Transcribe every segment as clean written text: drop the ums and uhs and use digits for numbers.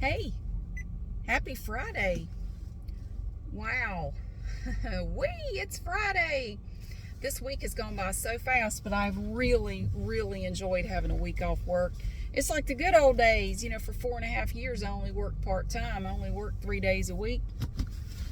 Hey, happy Friday. Wow. It's Friday. This week has gone by so fast, but I've really enjoyed having a week off work. It's like the good old days. For 4.5 years, I only worked part-time. I only worked 3 days a week.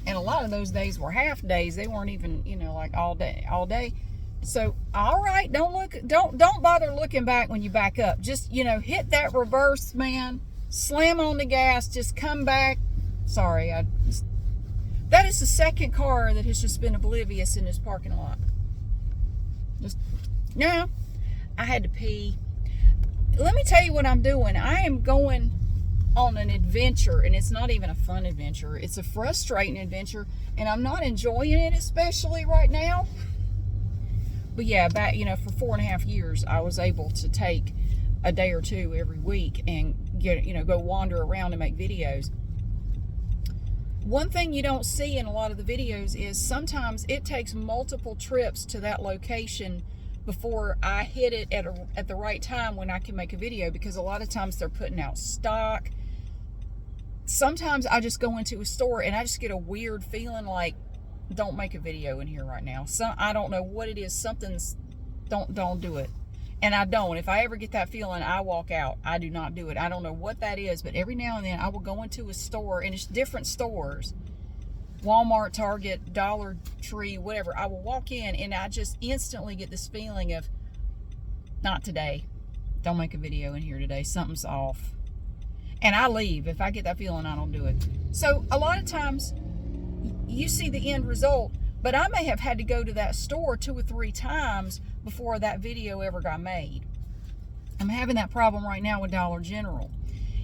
And a lot of those days were half days. They weren't even, like all day. So, all right, don't bother looking back when you back up. Just, hit that reverse, man. Slam on the gas, just come back. Sorry, that is the second car that has just been oblivious in this parking lot. No, I had to pee. Let me tell you what I'm doing. I am going on an adventure, and it's not even a fun adventure. It's a frustrating adventure, and I'm not enjoying it, especially right now. But yeah, back, for 4.5 years, I was able to take a day or two every week and go wander around and make videos. One thing you don't see in a lot of the videos is sometimes it takes multiple trips to that location before I hit it at the right time when I can make a video, because a lot of times they're putting out stock. Sometimes I just go into a store and I just get a weird feeling like, don't make a video in here right now. I don't know what it is. Don't do it. And I don't. If I ever get that feeling, I walk out. I do not do it. I don't know what that is, but every now and then I will go into a store, and it's different stores. Walmart, Target, Dollar Tree, whatever. I will walk in and I just instantly get this feeling of, not today. Don't make a video in here today. Something's off. And I leave. If I get that feeling, I don't do it. So a lot of times you see the end result, but I may have had to go to that store 2 or 3 times before that video ever got made. I'm having that problem right now with Dollar General.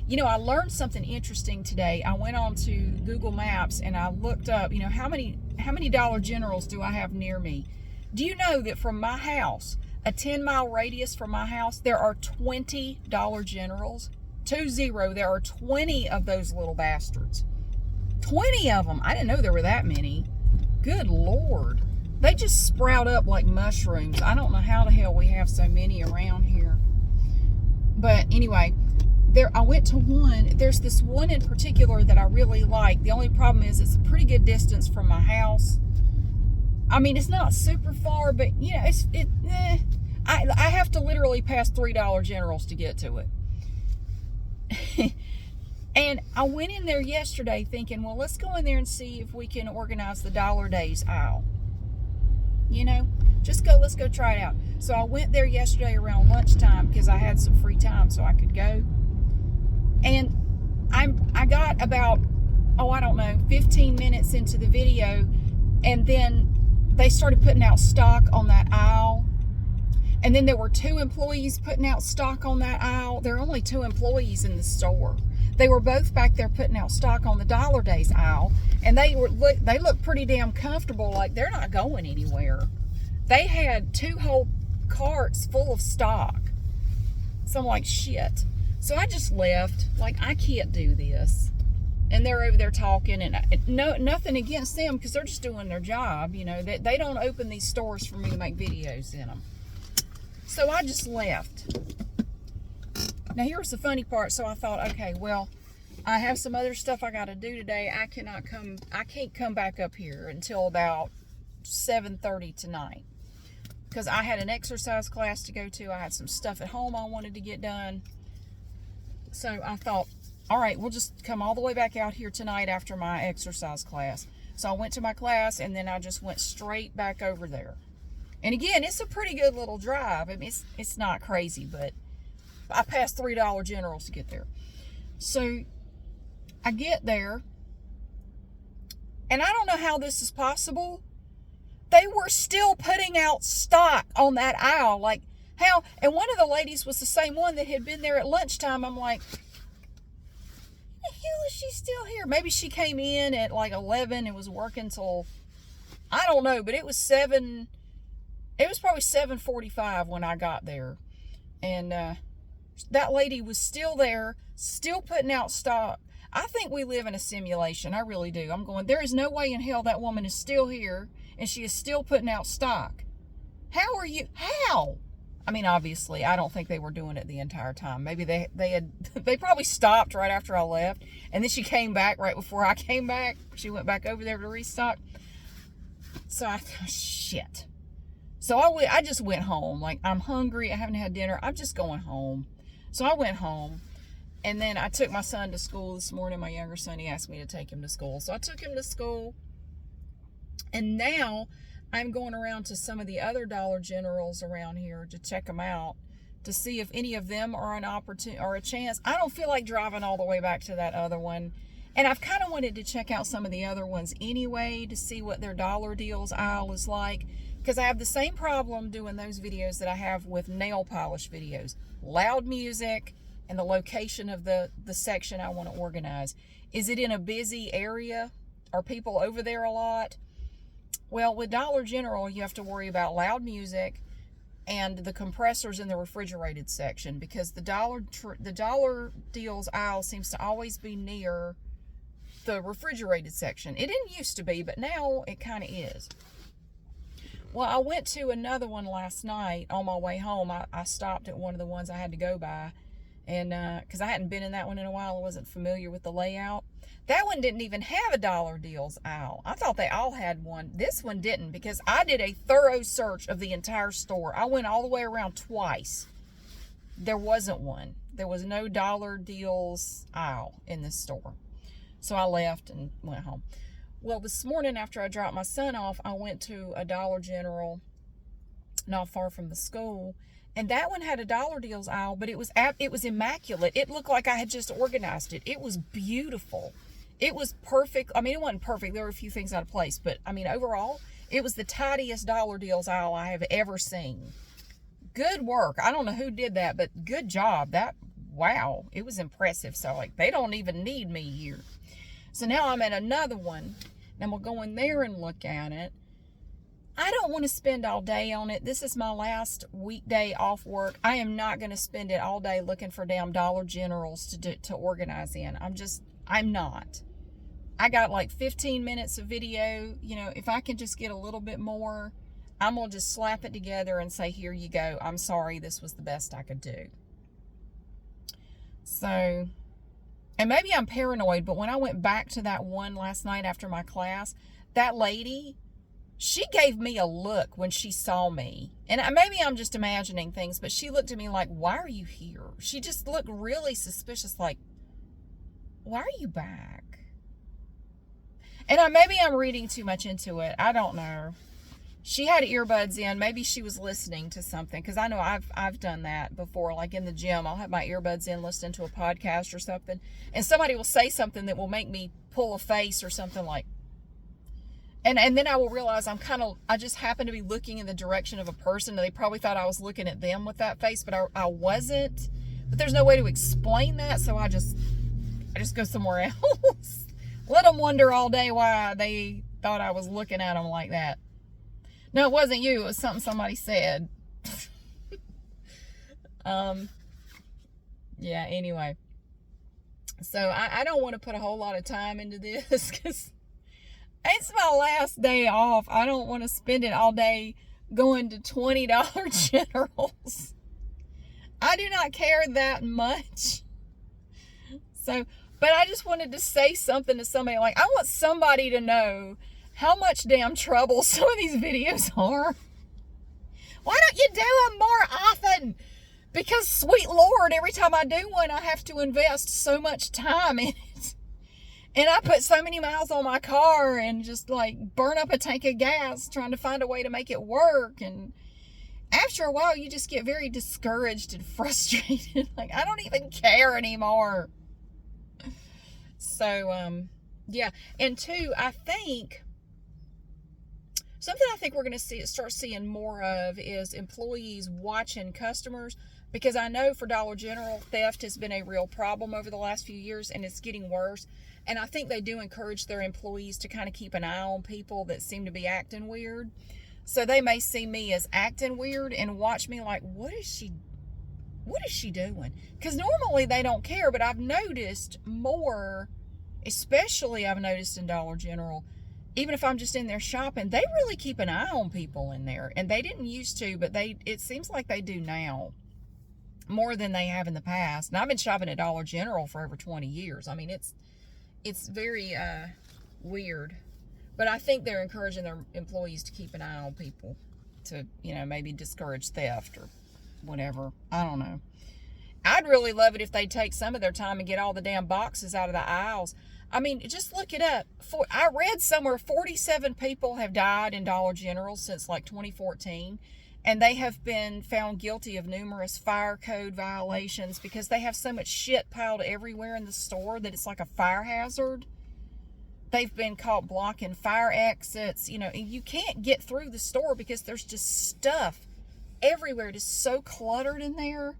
I learned something interesting today. I went on to Google Maps and I looked up, how many Dollar Generals do I have near me? Do you know that from my house, a 10-mile radius from my house, there are 20 Dollar Generals? 20, there are 20 of those little bastards. 20 of them. I didn't know there were that many. Good Lord. They just sprout up like mushrooms. I don't know how the hell we have so many around here. But anyway, I went to one. There's this one in particular that I really like. The only problem is it's a pretty good distance from my house. I mean, it's not super far, but I have to literally pass 3 Dollar Generals to get to it. And I went in there yesterday thinking, well, let's go in there and see if we can organize the Dollar Days aisle. Let's go try it out. So I went there yesterday around lunchtime because I had some free time so I could go. And I got about, 15 minutes into the video, and then they started putting out stock on that aisle. And then there were 2 employees putting out stock on that aisle. There are only 2 employees in the store. They were both back there putting out stock on the Dollar Days aisle, and they looked pretty damn comfortable, like they're not going anywhere. They had 2 whole carts full of stock. So I'm like, shit. So I just left, like, I can't do this. And they're over there talking, and nothing against them, because they're just doing their job. They don't open these stores for me to make videos in them. So I just left. Now here's the funny part. So I thought, okay, well, I have some other stuff I got to do today. I can't come back up here until about 7:30 tonight, because I had an exercise class to go to. I had some stuff at home I wanted to get done. So I thought, all right, we'll just come all the way back out here tonight after my exercise class. So I went to my class, and then I just went straight back over there. And again, it's a pretty good little drive. I mean, it's not crazy, but I passed 3 Dollar Generals to get there. So I get there, and I don't know how this is possible. They were still putting out stock on that aisle. Like, how? And one of the ladies was the same one that had been there at lunchtime. I'm like, the hell is she still here? Maybe she came in at like 11 and was working till, I don't know, but it was probably 7:45 when I got there. And that lady was still there, still putting out stock. I think we live in a simulation. I really do. I'm going, there is no way in hell that woman is still here and she is still putting out stock. How are you? How? I mean, obviously, I don't think they were doing it the entire time. Maybe they probably stopped right after I left, and then she came back right before I came back. She went back over there to restock. So I thought, shit. So I just went home. Like, I'm hungry. I haven't had dinner. I'm just going home. So I went home, and then I took my son to school this morning. My younger son, he asked me to take him to school. So I took him to school, and now I'm going around to some of the other Dollar Generals around here to check them out, to see if any of them are an opportunity or a chance. I don't feel like driving all the way back to that other one. And I've kind of wanted to check out some of the other ones anyway to see what their dollar deals aisle is like. Because I have the same problem doing those videos that I have with nail polish videos. Loud music and the location of the section I want to organize. Is it in a busy area? Are people over there a lot? Well, with Dollar General, you have to worry about loud music and the compressors in the refrigerated section, because the dollar deals aisle seems to always be near the refrigerated section. It didn't used to be, but now it kind of is. Well, I went to another one last night on my way home. I stopped at one of the ones I had to go by, and because I hadn't been in that one in a while, I wasn't familiar with the layout. That one didn't even have a dollar deals aisle. I thought they all had one. This one didn't, because I did a thorough search of the entire store. I went all the way around twice. There wasn't one. There was no dollar deals aisle in this store. So I left and went home. Well, this morning after I dropped my son off, I went to a Dollar General not far from the school, and that one had a dollar deals aisle, but it was immaculate. It looked like I had just organized it. It was beautiful. It was perfect. I mean, it wasn't perfect. There were a few things out of place, but I mean, overall, it was the tidiest dollar deals aisle I have ever seen. Good work. I don't know who did that, but good job. Wow, it was impressive. So, like, they don't even need me here. So now I'm at another one, and we'll go in there and look at it. I don't want to spend all day on it. This is my last weekday off work. I am not going to spend it all day looking for damn Dollar Generals to organize in. I'm not. I got like 15 minutes of video. You know, if I can just get a little bit more, I'm going to just slap it together and say, here you go. I'm sorry, this was the best I could do. So, and maybe I'm paranoid, but when I went back to that one last night after my class, that lady, she gave me a look when she saw me. And maybe I'm just imagining things, but she looked at me like, why are you here? She just looked really suspicious, like, why are you back? And maybe I'm reading too much into it. I don't know. She had earbuds in. Maybe she was listening to something, because I know I've done that before. Like in the gym, I'll have my earbuds in, listening to a podcast or something, and somebody will say something that will make me pull a face or something, like, and then I will realize I just happen to be looking in the direction of a person, and they probably thought I was looking at them with that face, but I wasn't. But there's no way to explain that, so I just go somewhere else. Let them wonder all day why they thought I was looking at them like that. No, it wasn't you. It was something somebody said. Yeah, anyway. So I don't want to put a whole lot of time into this, because it's my last day off. I don't want to spend it all day going to $20 Generals. I do not care that much. So, but I just wanted to say something to somebody. Like, I want somebody to know how much damn trouble some of these videos are. Why don't you do them more often? Because, sweet Lord, every time I do one, I have to invest so much time in it. And I put so many miles on my car and just, like, burn up a tank of gas trying to find a way to make it work. And after a while, you just get very discouraged and frustrated. Like, I don't even care anymore. So, yeah. And two, I think something we're going to start seeing more of is employees watching customers, because I know for Dollar General, theft has been a real problem over the last few years, and it's getting worse. And I think they do encourage their employees to kind of keep an eye on people that seem to be acting weird. So they may see me as acting weird and watch me like, what is she doing? Because normally they don't care, but I've noticed more, especially I've noticed in Dollar General, even if I'm just in there shopping, they really keep an eye on people in there. And they didn't used to, but it seems like they do now more than they have in the past. And I've been shopping at Dollar General for over 20 years. I mean, it's very weird. But I think they're encouraging their employees to keep an eye on people to, maybe discourage theft or whatever. I don't know. I'd really love it if they'd take some of their time and get all the damn boxes out of the aisles. I mean, just look it up. I read somewhere 47 people have died in Dollar General since like 2014. And they have been found guilty of numerous fire code violations because they have so much shit piled everywhere in the store that it's like a fire hazard. They've been caught blocking fire exits, and you can't get through the store because there's just stuff everywhere, just so cluttered in there.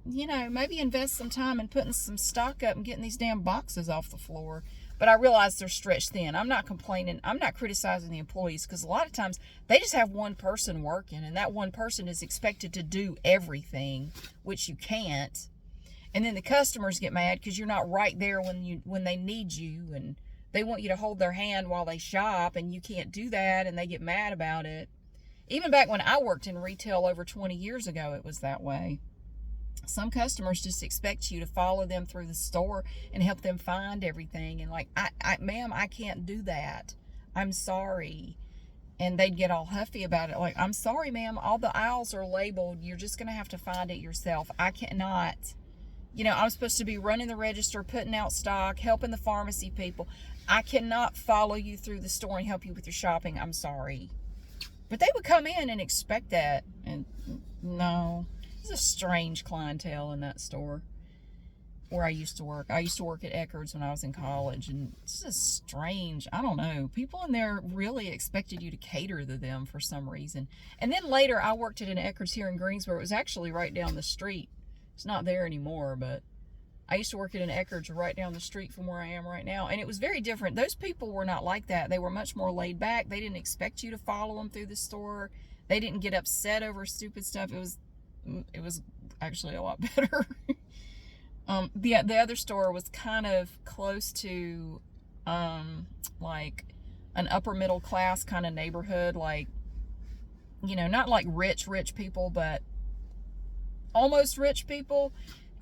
Maybe invest some time in putting some stock up and getting these damn boxes off the floor. But I realize they're stretched thin. I'm not complaining. I'm not criticizing the employees because a lot of times they just have one person working, and that one person is expected to do everything, which you can't. And then the customers get mad because you're not right there when they need you, and they want you to hold their hand while they shop, and you can't do that, and they get mad about it. Even back when I worked in retail over 20 years ago, it was that way. Some customers just expect you to follow them through the store and help them find everything. And like, ma'am, I can't do that. I'm sorry. And they'd get all huffy about it. Like, I'm sorry, ma'am. All the aisles are labeled. You're just going to have to find it yourself. I cannot. I'm supposed to be running the register, putting out stock, helping the pharmacy people. I cannot follow you through the store and help you with your shopping. I'm sorry. But they would come in and expect that. And no. There's a strange clientele in that store where I used to work. I used to work at Eckerd's when I was in college, and it's just strange. I don't know. People in there really expected you to cater to them for some reason. And then later, I worked at an Eckerd's here in Greensboro. It was actually right down the street. It's not there anymore, but I used to work at an Eckerd's right down the street from where I am right now, and it was very different. Those people were not like that. They were much more laid back. They didn't expect you to follow them through the store. They didn't get upset over stupid stuff. It was actually a lot better. The other store was kind of close to like an upper middle class kind of neighborhood, like, not like rich people, but almost rich people,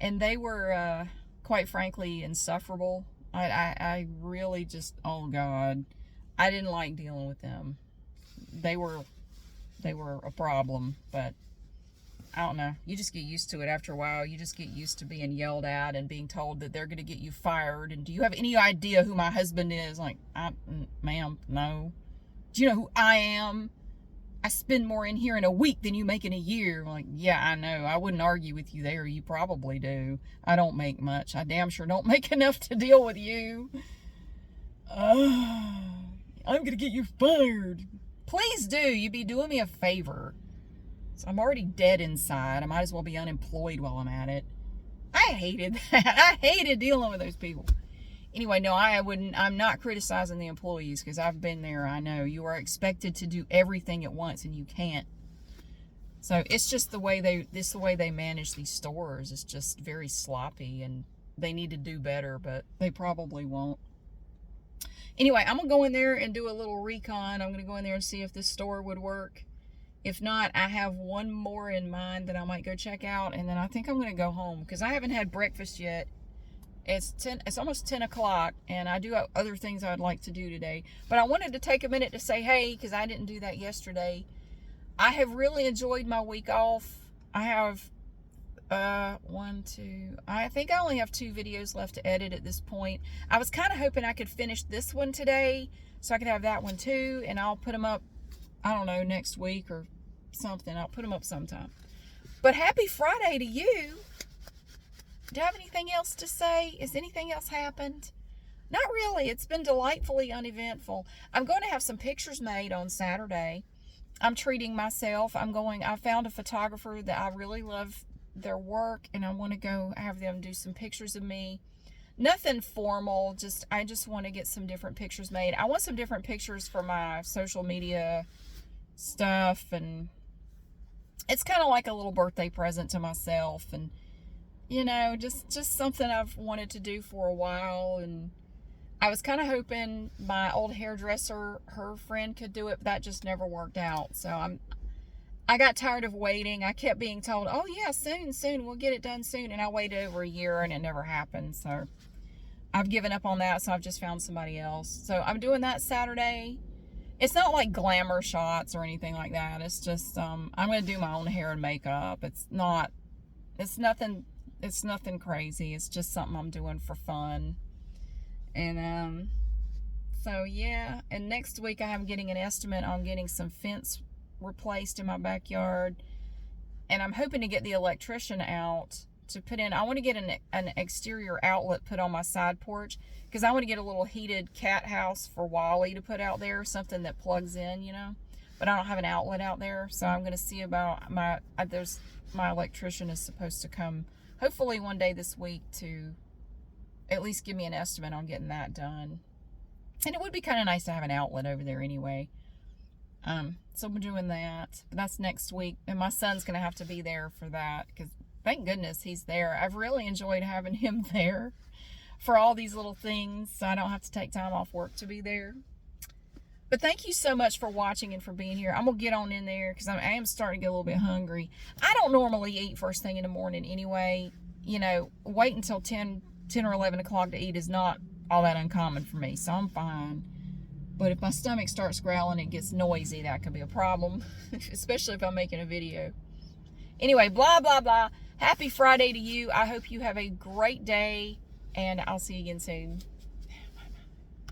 and they were quite frankly insufferable. I really just, oh God, I didn't like dealing with them. They were a problem, but I don't know. You just get used to it after a while. You just get used to being yelled at and being told that they're going to get you fired. And do you have any idea who my husband is? Like, ma'am, no. Do you know who I am? I spend more in here in a week than you make in a year. I'm like, yeah, I know. I wouldn't argue with you there. You probably do. I don't make much. I damn sure don't make enough to deal with you. I'm going to get you fired. Please do. You'd be doing me a favor. So I'm already dead inside. I might as well be unemployed while I'm at it. I hated that. I hated dealing with those people. Anyway, no, I'm not criticizing the employees because I've been there. I know you are expected to do everything at once and you can't. So it's just the way they manage these stores. It's just very sloppy, and they need to do better, but they probably won't. Anyway, I'm going to go in there and do a little recon. I'm going to go in there and see if this store would work. If not, I have one more in mind that I might go check out, and then I think I'm going to go home because I haven't had breakfast yet. It's almost 10 o'clock, and I do have other things I'd like to do today. But I wanted to take a minute to say hey, because I didn't do that yesterday. I have really enjoyed my week off. I have I think I only have 2 videos left to edit at this point. I was kind of hoping I could finish this one today so I could have that one too, and I'll put them up, I don't know, next week or something. I'll put them up sometime. But happy Friday to you. Do you have anything else to say? Has anything else happened? Not really. It's been delightfully uneventful. I'm going to have some pictures made on Saturday. I'm treating myself. I found a photographer that I really love their work, and I want to go have them do some pictures of me. Nothing formal, I just want to get some different pictures made. I want some different pictures for my social media stuff, and it's kind of like a little birthday present to myself, and just something I've wanted to do for a while. And I was kind of hoping my old hairdresser, her friend, could do it, but that just never worked out. So I got tired of waiting. I kept being told, oh yeah, soon, we'll get it done soon. And I waited over a year and it never happened. So I've given up on that. So I've just found somebody else. So I'm doing that Saturday. It's not like glamour shots or anything like that. It's just, I'm going to do my own hair and makeup. It's nothing crazy. It's just something I'm doing for fun. And, so yeah. And next week I'm getting an estimate on getting some fence replaced in my backyard, and I'm hoping to get the electrician out to put in. I want to get an exterior outlet put on my side porch, because I want to get a little heated cat house for Wally to put out there, something that plugs in, you know, but I don't have an outlet out there. So I'm going to see about my electrician is supposed to come hopefully one day this week to at least give me an estimate on getting that done. And it would be kind of nice to have an outlet over there anyway. So we're doing that. But that's next week. And my son's going to have to be there for that, because thank goodness he's there. I've really enjoyed having him there for all these little things, so I don't have to take time off work to be there. But thank you so much for watching and for being here. I'm going to get on in there because I am starting to get a little bit hungry. I don't normally eat first thing in the morning anyway. You know, wait until 10 or 11 o'clock to eat is not all that uncommon for me, so I'm fine. But if my stomach starts growling, it gets noisy, that could be a problem, especially if I'm making a video. Anyway, blah, blah, blah. Happy Friday to you. I hope you have a great day, and I'll see you again soon.